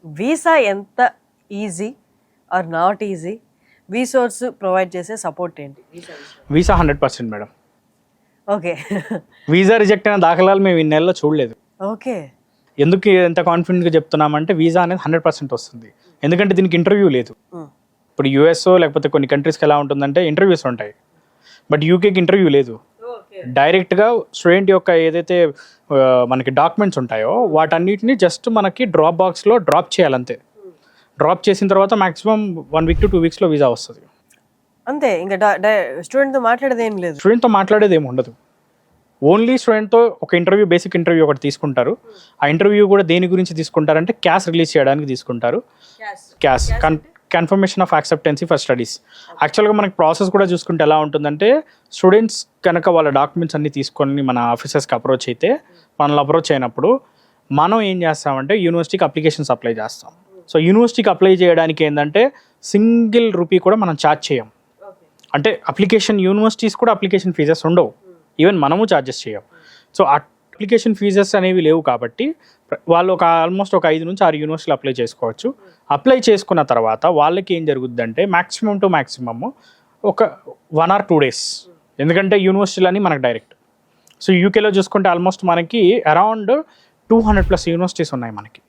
[SPEAKER 2] వీసా ఎంత ఈజీ ఆర్ నాట్ ఈజీ, వీసోర్స్ ప్రొవైడ్ చేసే సపోర్ట్ ఏంటి?
[SPEAKER 3] Visa 100% madam.
[SPEAKER 2] Okay.
[SPEAKER 3] Visa reject అయిన దాఖలాలు మేము ఈ నెలలో చూడలేదు.
[SPEAKER 2] ఓకే.
[SPEAKER 3] ఎందుకు ఎంత కాన్ఫిడెంట్గా చెప్తున్నామంటే వీసా అనేది 100% వస్తుంది. ఎందుకంటే దీనికి ఇంటర్వ్యూ లేదు. ఇప్పుడు యూఎస్ఓ లేకపోతే కొన్ని కంట్రీస్కి ఎలా ఉంటుందంటే ఇంటర్వ్యూస్ ఉంటాయి, బట్ యూకేకి ఇంటర్వ్యూ లేదు. డైరెక్ట్గా స్టూడెంట్ యొక్క ఏదైతే మనకి డాక్యుమెంట్స్ ఉంటాయో వాటన్నిటిని జస్ట్ మనకి డ్రాప్ బాక్స్లో డ్రాప్ చేయాలంతే. డ్రాప్ చేసిన తర్వాత మాక్సిమం 1 week to 2 weeksలో వీసా వస్తుంది
[SPEAKER 2] అంతే. ఇంకా స్టూడెంట్తో మాట్లాడేది ఏం లేదు.
[SPEAKER 3] స్టూడెంట్తో మాట్లాడేది ఏమి ఉండదు. ఓన్లీ స్టూడెంట్తో ఒక ఇంటర్వ్యూ, బేసిక్ ఇంటర్వ్యూ ఒకటి తీసుకుంటారు. ఆ ఇంటర్వ్యూ కూడా దేని గురించి తీసుకుంటారంటే క్యాస్ రిలీజ్ చేయడానికి తీసుకుంటారు. CAS confirmation of acceptance for studies. యాక్చువల్గా మనకి ప్రాసెస్ కూడా చూసుకుంటే ఎలా ఉంటుందంటే స్టూడెంట్స్ కనుక వాళ్ళ డాక్యుమెంట్స్ అన్ని తీసుకొని మన ఆఫీసర్స్కి అప్రోచ్ అయితే, మనల్ని అప్రోచ్ అయినప్పుడు మనం ఏం చేస్తామంటే యూనివర్సిటీకి అప్లికేషన్స్ అప్లై చేస్తాం. సో యూనివర్సిటీకి అప్లై చేయడానికి ఏంటంటే సింగిల్ రూపీ కూడా మనం ఛార్జ్ చేయం. అంటే అప్లికేషన్ యూనివర్సిటీస్ కూడా అప్లికేషన్ ఫీజెస్ ఉండవు, ఈవెన్ మనము ఛార్జెస్ చేయం. సో అప్లికేషన్ ఫీజెస్ అనేవి లేవు కాబట్టి వాళ్ళు ఆల్మోస్ట్ ఒక 5 నుంచి 6 యూనివర్సిటీలు అప్లై చేసుకోవచ్చు. అప్లై చేసుకున్న తర్వాత వాళ్ళకి ఏం జరుగుతుందంటే మ్యాక్సిమం టు మ్యాక్సిమమ్ ఒక 1 or 2 days, ఎందుకంటే యూనివర్సిటీలని మనకు డైరెక్ట్. సో యూకేలో చూసుకుంటే ఆల్మోస్ట్ మనకి అరౌండ్ 200+ యూనివర్సిటీస్ ఉన్నాయి. మనకి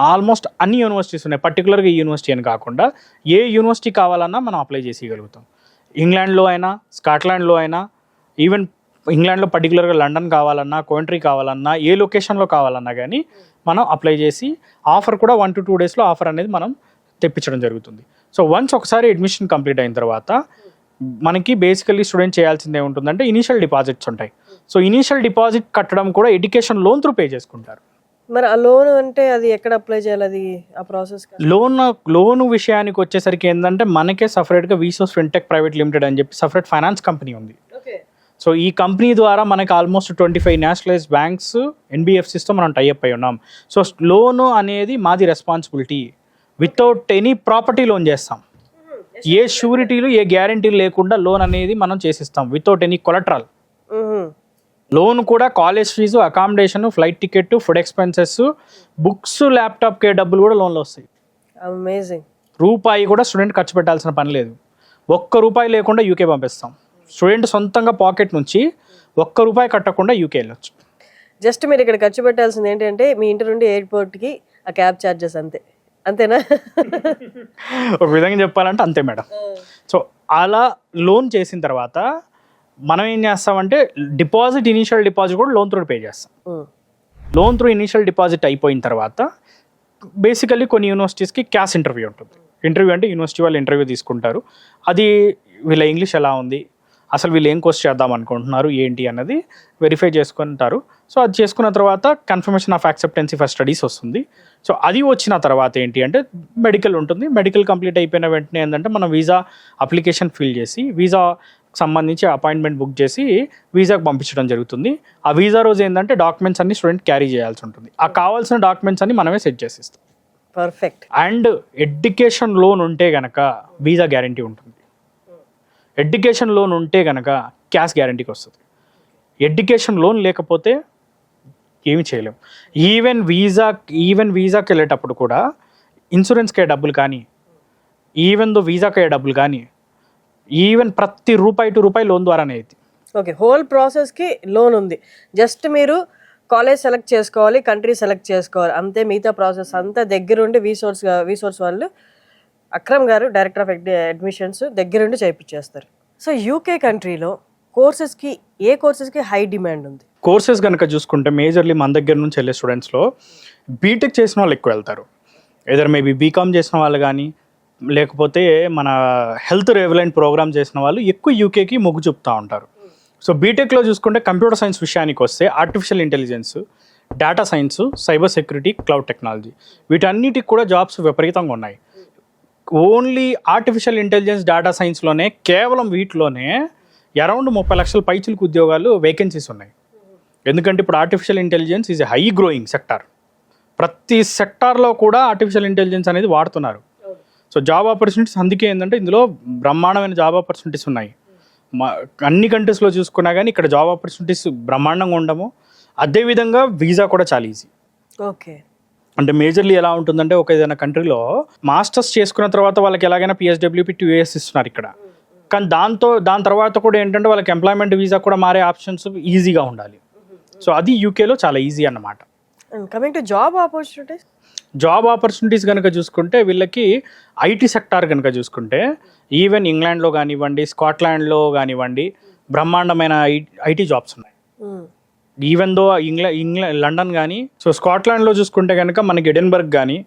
[SPEAKER 3] ఆల్మోస్ట్ అన్ని యూనివర్సిటీస్ ఉన్నాయి. పర్టికులర్గా ఈ యూనివర్సిటీ అని కాకుండా ఏ యూనివర్సిటీ కావాలన్నా మనం అప్లై చేసేయగలుగుతాం. ఇంగ్లాండ్లో అయినా, స్కాట్లాండ్లో అయినా, ఈవెన్ ఇంగ్లాండ్లో పర్టికులర్గా లండన్ కావాలన్నా, కోయంట్రీ కావాలన్నా, ఏ లొకేషన్లో కావాలన్నా కానీ మనం అప్లై చేసి ఆఫర్ కూడా 1 to 2 daysలో ఆఫర్ అనేది మనం తెప్పించడం జరుగుతుంది. సో వన్స్ ఒకసారి అడ్మిషన్ కంప్లీట్ అయిన తర్వాత మనకి బేసికల్లీ స్టూడెంట్ చేయాల్సింది ఏముంటుందంటే ఇనీషియల్ డిపాజిట్స్ ఉంటాయి. సో ఇనీషియల్ డిపాజిట్ కట్టడం కూడా ఎడ్యుకేషన్ లోన్ త్రూ పే చేసుకుంటారు.
[SPEAKER 2] మరి ఆ లోన్ అంటే అది ఎక్కడ అప్లై చేయాలి? అది ఆ ప్రాసెస్
[SPEAKER 3] లోన్ విషయానికి వచ్చేసరికి ఏంటంటే మనకే సపరేట్గా వీసోస్ ఫిన్టెక్ ప్రైవేట్ లిమిటెడ్ అని చెప్పి సపరేట్ ఫైనాన్స్ కంపెనీ ఉంది. సో ఈ కంపెనీ ద్వారా మనకి ఆల్మోస్ట్ 25 నేషనలైజ్డ్ బ్యాంక్స్, ఎన్బిఎఫ్సిస్తో మనం టైఅప్ అయి ఉన్నాం. సో లోను అనేది మాది responsibility. Without any property loan చేస్తాం. ఏ షూరిటీలు, ఏ గ్యారంటీలు లేకుండా లోన్ అనేది మనం చేసిస్తాం వితౌట్ ఎనీ కొలట్రల్. లోన్ కూడా college fees, accommodation, flight ticket, food expenses, books, ల్యాప్టాప్కే డబ్బులు కూడా లోన్లో వస్తాయి.
[SPEAKER 2] అమేజింగ్.
[SPEAKER 3] రూపాయి కూడా స్టూడెంట్ ఖర్చు పెట్టాల్సిన పని లేదు. 1 రూపాయి లేకుండా యూకే పంపిస్తాం. స్టూడెంట్ సొంతంగా పాకెట్ నుంచి 1 రూపాయి కట్టకుండా యూకే వెళ్ళొచ్చు.
[SPEAKER 2] జస్ట్ మీరు ఇక్కడ ఖర్చు పెట్టాల్సింది ఏంటంటే మీ ఇంటి నుండి ఎయిర్పోర్ట్కి ఆ క్యాబ్ ఛార్జెస్, అంతేనా?
[SPEAKER 3] ఒక విధంగా చెప్పాలంటే అంతే మేడం. సో అలా లోన్ చేసిన తర్వాత మనం ఏం చేస్తామంటే ఇనీషియల్ డిపాజిట్ కూడా లోన్ త్రూ పే చేస్తాం. లోన్ త్రూ ఇనీషియల్ డిపాజిట్ అయిపోయిన తర్వాత బేసికల్లీ కొన్ని యూనివర్సిటీస్కి క్యాష్ ఇంటర్వ్యూ ఉంటుంది. ఇంటర్వ్యూ అంటే యూనివర్సిటీ వాళ్ళు ఇంటర్వ్యూ తీసుకుంటారు. అది వీళ్ళ ఇంగ్లీష్ ఎలా ఉంది, అసలు వీళ్ళు ఏం కోర్స్ చేద్దాం అనుకుంటున్నారు ఏంటి అన్నది వెరిఫై చేసుకుంటారు. సో అది చేసుకున్న తర్వాత confirmation of acceptance for studies వస్తుంది. సో అది వచ్చిన తర్వాత ఏంటి అంటే మెడికల్ ఉంటుంది. మెడికల్ కంప్లీట్ అయిపోయిన వెంటనే ఏంటంటే మనం వీసా అప్లికేషన్ ఫిల్ చేసి వీసా సంబంధించి అపాయింట్మెంట్ బుక్ చేసి వీసాకి పంపించడం జరుగుతుంది. ఆ వీసా రోజు ఏంటంటే డాక్యుమెంట్స్ అన్ని స్టూడెంట్ క్యారీ చేయాల్సి ఉంటుంది. ఆ కావాల్సిన డాక్యుమెంట్స్ అన్ని మనమే సెట్ చేసిస్తాం.
[SPEAKER 2] పర్ఫెక్ట్.
[SPEAKER 3] అండ్ ఎడ్యుకేషన్ లోన్ ఉంటే గనక వీసా గ్యారంటీ ఉంటుంది. ఎడ్యుకేషన్ లోన్ ఉంటే కనుక క్యాష్ గ్యారంటీకి వస్తుంది. ఎడ్యుకేషన్ లోన్ లేకపోతే ఏమి చేయలేము. ఈవెన్ వీసాకి వెళ్ళేటప్పుడు కూడా ఇన్సూరెన్స్కి డబ్బులు కానీ, వీసాకి డబ్బులు కానీ, ఈవెన్ ప్రతి రూపాయి టు రూపాయి లోన్ ద్వారానే అయింది.
[SPEAKER 2] ఓకే, హోల్ ప్రాసెస్కి లోన్ ఉంది. జస్ట్ మీరు కాలేజ్ సెలెక్ట్ చేసుకోవాలి, కంట్రీ సెలెక్ట్ చేసుకోవాలి, అంతే. మిగతా ప్రాసెస్ అంతా దగ్గరుండి వీసోర్స్ వాళ్ళు అక్రమ్ గారు, డైరెక్టర్ ఆఫ్ అడ్మిషన్స్, దగ్గరుండి చేయించేస్తారు. సో యూకే కంట్రీలో ఏ కోర్సెస్కి హై డిమాండ్ ఉంది?
[SPEAKER 3] కోర్సెస్ కనుక చూసుకుంటే మేజర్లీ మన దగ్గర నుంచి వెళ్ళే స్టూడెంట్స్లో బీటెక్ చేసిన వాళ్ళు ఎక్కువ వెళ్తారు. ఏదర్ మేబీ బీకామ్ చేసిన వాళ్ళు కానీ, లేకపోతే మన హెల్త్ రెవలెంట్ ప్రోగ్రామ్ చేసిన వాళ్ళు ఎక్కువ యూకేకి మొగ్గు చూపుతూ ఉంటారు. సో బీటెక్లో చూసుకుంటే కంప్యూటర్ సైన్స్ విషయానికి వస్తే artificial intelligence, data science, cyber security, cloud technology, వీటన్నిటికి కూడా జాబ్స్ విపరీతంగా ఉన్నాయి. ఓన్లీ ఆర్టిఫిషియల్ ఇంటెలిజెన్స్, డేటా సైన్స్లోనే కేవలం వీటిలోనే అరౌండ్ 30 లక్షల పైచిలకు ఉద్యోగాలు వేకెన్సీస్ ఉన్నాయి. ఎందుకంటే ఇప్పుడు artificial intelligence is a high growing sector. ప్రతి సెక్టార్లో కూడా ఆర్టిఫిషియల్ ఇంటెలిజెన్స్ అనేది వాడుతున్నారు. సో జాబ్ ఆపర్చునిటీస్ అందుకే ఏంటంటే ఇందులో బ్రహ్మాండమైన జాబ్ ఆపర్చునిటీస్ ఉన్నాయి. అన్ని కంట్రీస్లో చూసుకున్నా కానీ ఇక్కడ జాబ్ ఆపర్చునిటీస్ బ్రహ్మాండంగా ఉండము. అదేవిధంగా వీసా కూడా చాలా ఈజీ.
[SPEAKER 2] ఓకే,
[SPEAKER 3] అంటే మేజర్లీ ఎలా ఉంటుందంటే ఒక ఏదైనా కంట్రీలో మాస్టర్స్ చేసుకున్న తర్వాత వాళ్ళకి ఎలాగైనా PSWP 2 years ఇస్తున్నారు ఇక్కడ. కానీ దాని తర్వాత కూడా ఏంటంటే వాళ్ళకి ఎంప్లాయ్మెంట్ వీసా కూడా మారే ఆప్షన్స్ ఈజీగా ఉండాలి. సో అది యూకేలో చాలా ఈజీ అన్నమాట.
[SPEAKER 2] కమింగ్ టు జాబ్
[SPEAKER 3] ఆపర్చునిటీస్ కనుక చూసుకుంటే వీళ్ళకి IT సెక్టార్ కనుక చూసుకుంటే ఈవెన్ ఇంగ్లాండ్లో కానివ్వండి, స్కాట్లాండ్లో కానివ్వండి బ్రహ్మాండమైన IT జాబ్స్ ఉన్నాయి. ఈవెన్ దో లండన్ కానీ, సో స్కాట్లాండ్లో చూసుకుంటే కనుక మనకి ఎడిన్బర్గ్ కానీ,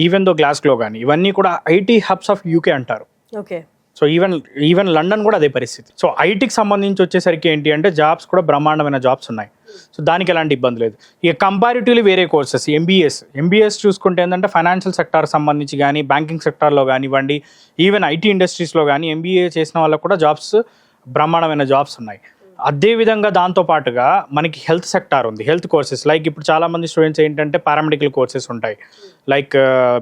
[SPEAKER 3] ఈవెన్ దో గ్లాస్గో కానీ ఇవన్నీ కూడా IT హబ్స్ ఆఫ్ యూకే అంటారు.
[SPEAKER 2] ఓకే,
[SPEAKER 3] సో ఈవెన్ లండన్ కూడా అదే పరిస్థితి. సో ఐటీకి సంబంధించి వచ్చేసరికి ఏంటి అంటే జాబ్స్ కూడా బ్రహ్మాండమైన జాబ్స్ ఉన్నాయి. సో దానికి ఎలాంటి ఇబ్బంది లేదు. ఇక కంపారిటివ్లీ వేరే కోర్సెస్ ఎంబీఎస్ చూసుకుంటే ఏంటంటే ఫైనాన్షియల్ సెక్టార్ సంబంధించి కానీ, బ్యాంకింగ్ సెక్టార్లో కానివ్వండి, ఈవెన్ IT ఇండస్ట్రీస్లో కానీ ఎంబీఏ చేసిన వాళ్ళకు కూడా జాబ్స్ బ్రహ్మాండమైన జాబ్స్ ఉన్నాయి. అదేవిధంగా దాంతోపాటుగా మనకి హెల్త్ సెక్టార్ ఉంది. హెల్త్ కోర్సెస్ లైక్ ఇప్పుడు చాలామంది స్టూడెంట్స్ ఏంటంటే పారామెడికల్ కోర్సెస్ ఉంటాయి. లైక్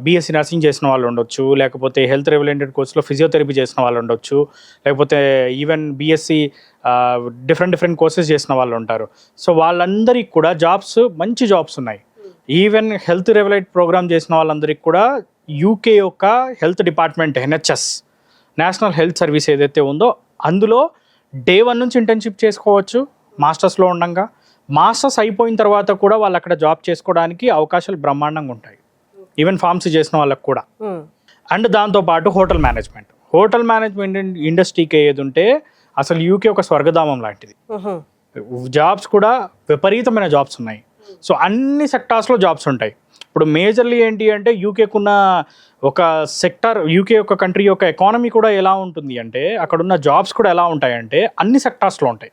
[SPEAKER 3] BSc నర్సింగ్ చేసిన వాళ్ళు ఉండొచ్చు, లేకపోతే హెల్త్ రిలేటెడ్ కోర్సులో ఫిజియోథెరపీ చేసిన వాళ్ళు ఉండొచ్చు, లేకపోతే ఈవెన్ BSc డిఫరెంట్ కోర్సెస్ చేసిన వాళ్ళు ఉంటారు. సో వాళ్ళందరికీ కూడా మంచి జాబ్స్ ఉన్నాయి. ఈవెన్ హెల్త్ రిలేటెడ్ ప్రోగ్రామ్ చేసిన వాళ్ళందరికీ కూడా యూకే యొక్క health department NHS national health service ఏదైతే ఉందో అందులో Day 1 నుంచి ఇంటర్న్షిప్ చేసుకోవచ్చు మాస్టర్స్లో ఉండగా. మాస్టర్స్ అయిపోయిన తర్వాత కూడా వాళ్ళు అక్కడ జాబ్ చేసుకోవడానికి అవకాశాలు బ్రహ్మాండంగా ఉంటాయి, ఈవెన్ ఫార్మసీ చేసిన వాళ్ళకి కూడా. అండ్ దాంతోపాటు హోటల్ మేనేజ్మెంట్ ఇండస్ట్రీకి ఏది ఉంటే అసలు యూకే ఒక స్వర్గధామం లాంటిది. జాబ్స్ కూడా విపరీతమైన జాబ్స్ ఉన్నాయి. సో అన్ని సెక్టార్స్లో జాబ్స్ ఉంటాయి. ఇప్పుడు మేజర్లీ ఏంటి అంటే యూకేకున్న ఒక సెక్టార్, యూకే యొక్క కంట్రీ యొక్క ఎకానమీ కూడా ఎలా ఉంటుంది అంటే అక్కడున్న జాబ్స్ కూడా ఎలా ఉంటాయంటే అన్ని సెక్టార్స్లో ఉంటాయి.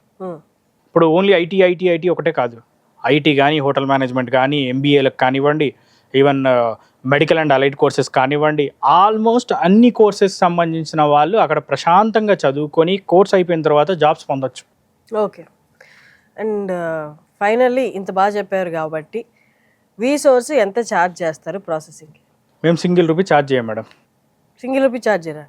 [SPEAKER 3] ఇప్పుడు ఓన్లీ ఐటీ ఒకటే కాదు, IT కానీ, హోటల్ మేనేజ్మెంట్ కానీ, MBAలకు కానివ్వండి, even medical and allied courses కానివ్వండి, ఆల్మోస్ట్ అన్ని కోర్సెస్ సంబంధించిన వాళ్ళు అక్కడ ప్రశాంతంగా చదువుకొని కోర్స్ అయిపోయిన తర్వాత జాబ్స్ పొందొచ్చు.
[SPEAKER 2] ఓకే, అండ్ ఫైనల్లీ ఇంత బాగా చెప్పారు కాబట్టి వీసోర్స్ ఎంత ఛార్జ్ చేస్తారు ప్రాసెసింగ్కి?
[SPEAKER 3] మేము ₹1 ఛార్జ్ చేయం మేడం.
[SPEAKER 2] ₹1 ఛార్జ్ చేయరా?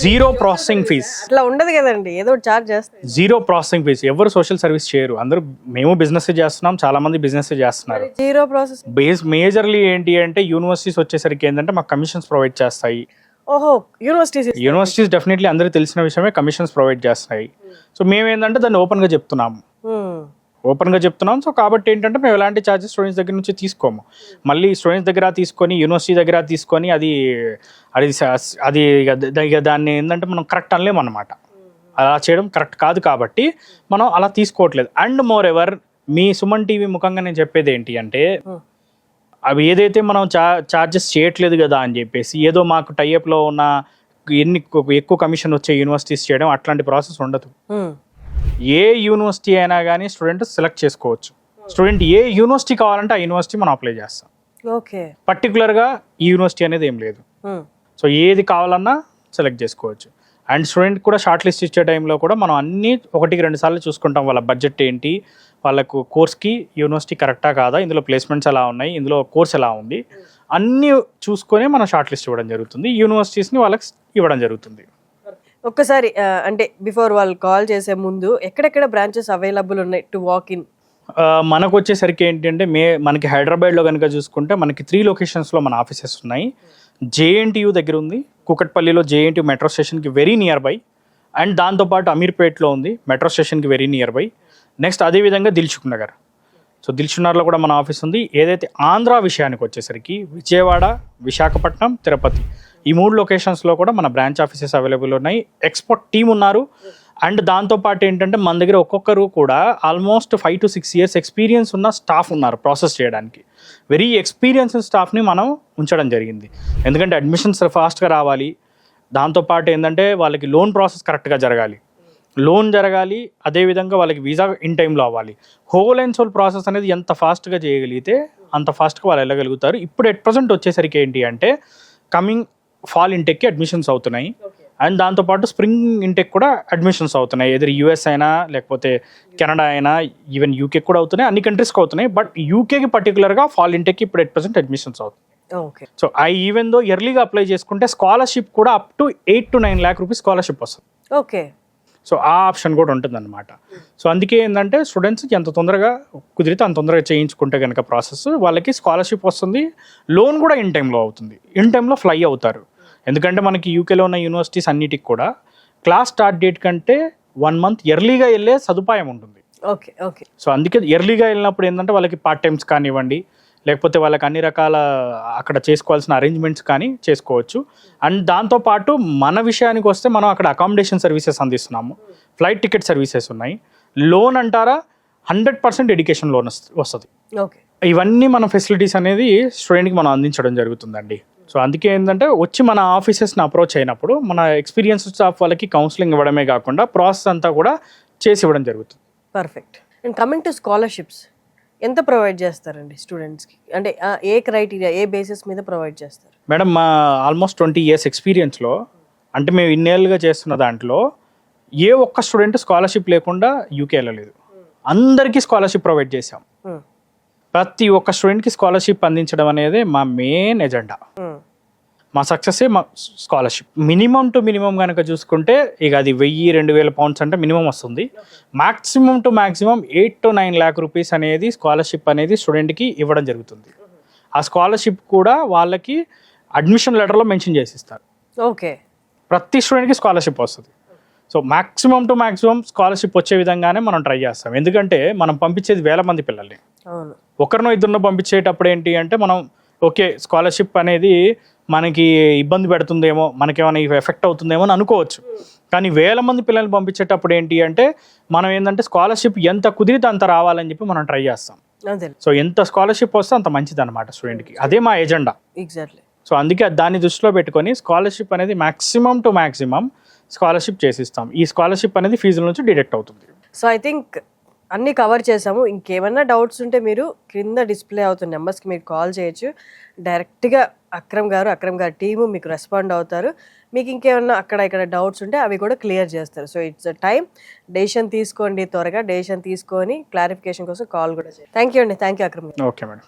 [SPEAKER 3] Zero processing fee.
[SPEAKER 2] అట్లా ఉండదు కదండి, ఏదో ఛార్జ్ చేస్తారు.
[SPEAKER 3] Zero processing fee. ఎవరు సోషల్ సర్వీస్ చేయరు. అందరూ మేము బిజినెస్ చేస్తున్నాం, చాలా మంది బిజినెస్ చేస్తున్నారు.
[SPEAKER 2] జీరో ప్రాసెస్
[SPEAKER 3] మేజర్లీ ఏంటి అంటే యూనివర్సిటీస్ వచ్చేసరికి ఏంటంటే మాకు కమిషన్స్ ప్రొవైడ్ చేస్తాయి.
[SPEAKER 2] ఓహో, యూనివర్సిటీస్
[SPEAKER 3] డెఫినెట్లీ అందరూ తెలిసిన విషయమే, కమిషన్స్ ప్రొవైడ్ చేస్తాయి. సో మేము ఏంటంటే దాన్ని ఓపెన్గా చెప్తున్నాము. సో కాబట్టి ఏంటంటే మేము ఎలాంటి ఛార్జెస్ స్టూడెంట్స్ దగ్గర నుంచి తీసుకోము. మళ్ళీ స్టూడెంట్స్ దగ్గర తీసుకొని, యూనివర్సిటీ దగ్గర తీసుకొని అది ఇక దాన్ని ఏంటంటే మనం కరెక్ట్ అనలేము అన్నమాట. అలా చేయడం కరెక్ట్ కాదు కాబట్టి మనం అలా తీసుకోవట్లేదు. And more ever me Suman TV ముఖంగా నేను చెప్పేది ఏంటి అంటే అవి ఏదైతే మనం ఛార్జెస్ చేయట్లేదు కదా అని చెప్పేసి ఏదో మాకు టైఅప్లో ఉన్న ఎక్కువ కమిషన్ వచ్చే యూనివర్సిటీస్ చేయడం అట్లాంటి ప్రాసెస్ ఉండదు. ఏ యూనివర్సిటీ అయినా కానీ స్టూడెంట్ సెలెక్ట్ చేసుకోవచ్చు. స్టూడెంట్ ఏ యూనివర్సిటీ కావాలంటే ఆ యూనివర్సిటీ మనం అప్లై చేస్తాం.
[SPEAKER 2] ఓకే,
[SPEAKER 3] పర్టికులర్గా ఈ యూనివర్సిటీ అనేది ఏం లేదు. సో ఏది కావాలన్నా సెలెక్ట్ చేసుకోవచ్చు. అండ్ స్టూడెంట్ కూడా షార్ట్ లిస్ట్ ఇచ్చే టైంలో కూడా మనం అన్ని 1-2 సార్లు చూసుకుంటాం. వాళ్ళ బడ్జెట్ ఏంటి, వాళ్ళకు కోర్స్కి యూనివర్సిటీ కరెక్టా కాదా, ఇందులో ప్లేస్మెంట్స్ ఎలా ఉన్నాయి, ఇందులో కోర్స్ ఎలా ఉంది, అన్నీ చూసుకొని మనం షార్ట్ లిస్ట్ ఇవ్వడం జరుగుతుంది. యూనివర్సిటీస్ని వాళ్ళకి ఇవ్వడం జరుగుతుంది.
[SPEAKER 2] ఒక్కసారి అంటే బిఫోర్ వాళ్ళు కాల్ చేసే ముందు ఎక్కడెక్కడ బ్రాంచెస్ అవైలబుల్ ఉన్నాయి టు వాక్ ఇన్?
[SPEAKER 3] మనకు వచ్చేసరికి ఏంటంటే మనకి హైదరాబాద్లో కనుక చూసుకుంటే మనకి 3 లొకేషన్స్లో మన ఆఫీసెస్ ఉన్నాయి. JNTU దగ్గర ఉంది, కూకట్పల్లిలో JNTU మెట్రో స్టేషన్కి వెరీ నియర్ బై. అండ్ దాంతోపాటు అమీర్పేట్లో ఉంది, మెట్రో స్టేషన్కి వెరీ నియర్ బై. నెక్స్ట్ అదేవిధంగా దిల్సుఖ్ నగర్. సో దిల్సుఖ్ నగర్లో కూడా మన ఆఫీస్ ఉంది. ఏదైతే ఆంధ్ర విషయానికి వచ్చేసరికి విజయవాడ, విశాఖపట్నం, తిరుపతి ఈ 3 లొకేషన్స్లో కూడా మన బ్రాంచ్ ఆఫీసెస్ అవైలబుల్ ఉన్నాయి. ఎక్స్పర్ట్ టీమ్ ఉన్నారు. అండ్ దాంతోపాటు ఏంటంటే మన దగ్గర ఒక్కొక్కరు కూడా ఆల్మోస్ట్ 5 to 6 years ఎక్స్పీరియన్స్ ఉన్న స్టాఫ్ ఉన్నారు ప్రాసెస్ చేయడానికి. వెరీ ఎక్స్పీరియన్స్డ్ స్టాఫ్ని మనం ఉంచడం జరిగింది. ఎందుకంటే అడ్మిషన్స్ ఫాస్ట్గా రావాలి, దాంతోపాటు ఏంటంటే వాళ్ళకి లోన్ ప్రాసెస్ కరెక్ట్గా జరగాలి, అదేవిధంగా వాళ్ళకి వీసా ఇన్ టైంలో అవ్వాలి. హోల్ అండ్ సోల్ ప్రాసెస్ అనేది ఎంత ఫాస్ట్గా చేయగలిగితే అంత ఫాస్ట్గా వాళ్ళు వెళ్ళగలుగుతారు. ఇప్పుడు ఎట్ ప్రజెంట్ వచ్చేసరికి ఏంటి అంటే కమింగ్ ఫాల్ ఇంటెక్కి అడ్మిషన్స్ అవుతున్నాయి. అండ్ దాంతోపాటు స్ప్రింగ్ ఇంటెక్ కూడా అడ్మిషన్స్ అవుతున్నాయి, ఎదురు యూఎస్ అయినా లేకపోతే కెనడా అయినా ఈవెన్ యూకే కూడా అవుతున్నాయి, అన్ని కంట్రీస్కి అవుతున్నాయి. బట్ యూకేకి పర్టికులర్గా ఫాల్ ఇంటెక్కి ఇప్పుడు 8% అడ్మిషన్స్ అవుతుంది.
[SPEAKER 2] ఓకే.
[SPEAKER 3] సో ఈవెన్ దో ఎర్లీగా అప్లై చేసుకుంటే స్కాలర్షిప్ కూడా up to 8 to 9 lakh rupees scholarship వస్తుంది.
[SPEAKER 2] ఓకే.
[SPEAKER 3] సో ఆ ఆప్షన్ కూడా ఉంటుందన్నమాట. సో అందుకే ఏంటంటే స్టూడెంట్స్కి ఎంత తొందరగా కుదిరితే అంత తొందరగా చేయించుకుంటే కనుక ప్రాసెస్ వాళ్ళకి స్కాలర్షిప్ వస్తుంది, లోన్ కూడా ఇన్ టైంలో అవుతుంది, ఇన్ టైంలో ఫ్లై అవుతారు. ఎందుకంటే మనకి యూకేలో ఉన్న యూనివర్సిటీస్ అన్నిటికి కూడా క్లాస్ స్టార్ట్ డేట్ కంటే 1 month ఎర్లీగా వెళ్ళే సదుపాయం ఉంటుంది.
[SPEAKER 2] ఓకే. ఓకే.
[SPEAKER 3] సో అందుకే ఎర్లీగా వెళ్ళినప్పుడు ఏంటంటే వాళ్ళకి పార్ట్ టైమ్స్ కానివ్వండి, లేకపోతే వాళ్ళకి అన్ని రకాల అక్కడ చేసుకోవాల్సిన అరేంజ్మెంట్స్ కానీ చేసుకోవచ్చు. అండ్ దాంతోపాటు మన విషయానికి వస్తే మనం అక్కడ అకామిడేషన్ సర్వీసెస్ అందిస్తున్నాము, ఫ్లైట్ టికెట్ సర్వీసెస్ ఉన్నాయి, లోన్ అంటారా 100% ఎడ్యుకేషన్ లోన్ వస్తుంది.
[SPEAKER 2] ఓకే.
[SPEAKER 3] ఇవన్నీ మన ఫెసిలిటీస్ అనేది స్టూడెంట్కి మనం అందించడం జరుగుతుందండి. సో అందుకే ఏంటంటే వచ్చి మన ఆఫీసెస్ని అప్రోచ్ అయినప్పుడు మన ఎక్స్పీరియన్స్ స్టాఫ్ వాళ్ళకి కౌన్సిలింగ్ ఇవ్వడమే కాకుండా ప్రాసెస్ అంతా కూడా చేసి ఇవ్వడం జరుగుతుంది.
[SPEAKER 2] Perfect. And coming to scholarships, ఎంత ప్రొవైడ్ చేస్తారండి స్టూడెంట్స్కి? అంటే ఏ క్రైటీరియా, ఏ బేసిస్ మీద ప్రొవైడ్ చేస్తారు?
[SPEAKER 3] మేడం మా ఆల్మోస్ట్ 20 years ఎక్స్పీరియన్స్లో, అంటే మేము ఇన్నేళ్ళుగా చేస్తున్న దాంట్లో ఏ ఒక్క స్టూడెంట్ స్కాలర్షిప్ లేకుండా యూకే వెళ్ళలేదు. అందరికీ స్కాలర్షిప్ ప్రొవైడ్ చేసాం. ప్రతి ఒక్క స్టూడెంట్కి స్కాలర్షిప్ అందించడం అనేది మా మెయిన్ ఎజెండా. మా సక్సెసే మా స్కాలర్షిప్. మినిమం టు మినిమం కనుక చూసుకుంటే ఇక అది 1000-2000 pounds అంటే మినిమం వస్తుంది. Maximum to maximum 8 to 9 lakh rupees అనేది స్కాలర్షిప్ అనేది స్టూడెంట్కి ఇవ్వడం జరుగుతుంది. ఆ స్కాలర్షిప్ కూడా వాళ్ళకి అడ్మిషన్ లెటర్లో మెన్షన్ చేసి ఇస్తారు.
[SPEAKER 2] ఓకే.
[SPEAKER 3] ప్రతి స్టూడెంట్కి స్కాలర్షిప్ వస్తుంది. So maximum to maximum scholarship వచ్చే విధంగానే మనం ట్రై చేస్తాం. ఎందుకంటే మనం పంపించేది 1000 మంది పిల్లల్ని.
[SPEAKER 2] అవును.
[SPEAKER 3] ఒకరినో ఇద్దరినో పంపించేటప్పుడు ఏంటి అంటే మనం ఓకే స్కాలర్షిప్ అనేది మనకి ఇబ్బంది పెడుతుందేమో, మనకేమైనా ఎఫెక్ట్ అవుతుందేమో అని అనుకోవచ్చు. కానీ 1000 మంది పిల్లల్ని పంపించేటప్పుడు ఏంటి అంటే మనం ఏంటంటే స్కాలర్షిప్ ఎంత కుదిరితే అంత రావాలని చెప్పి మనం ట్రై చేస్తాం.
[SPEAKER 2] అదే.
[SPEAKER 3] సో ఎంత స్కాలర్షిప్ వస్తే అంత మంచిది అనమాట స్టూడెంట్కి. అదే మా ఎజెండా.
[SPEAKER 2] ఎగ్జాక్ట్లీ.
[SPEAKER 3] సో అందుకే దాన్ని దృష్టిలో పెట్టుకొని స్కాలర్షిప్ అనేది మ్యాక్సిమం టు మ్యాక్సిమం స్కాలర్షిప్ చేసిస్తాం. ఈ స్కాలర్షిప్ అనేది ఫీజుల నుంచి డిడక్ట్ అవుతుంది.
[SPEAKER 2] సో ఐ థింక్ అన్నీ కవర్ చేసాము. ఇంకేమన్నా డౌట్స్ ఉంటే మీరు క్రింద డిస్ప్లే అవుతున్న నెంబర్స్కి మీరు కాల్ చేయొచ్చు. డైరెక్ట్గా అక్రమ్ గారు టీము మీకు రెస్పాండ్ అవుతారు. మీకు ఇంకేమన్నా అక్కడ ఇక్కడ డౌట్స్ ఉంటే అవి కూడా క్లియర్ చేస్తారు. So it's a time, decision తీసుకోండి, త్వరగా డెసిషన్ తీసుకొని క్లారిఫికేషన్ కోసం కాల్ కూడా చేయండి. థ్యాంక్ యూ అండి. థ్యాంక్ యూ అక్రమ్ గారు.
[SPEAKER 3] Okay madam.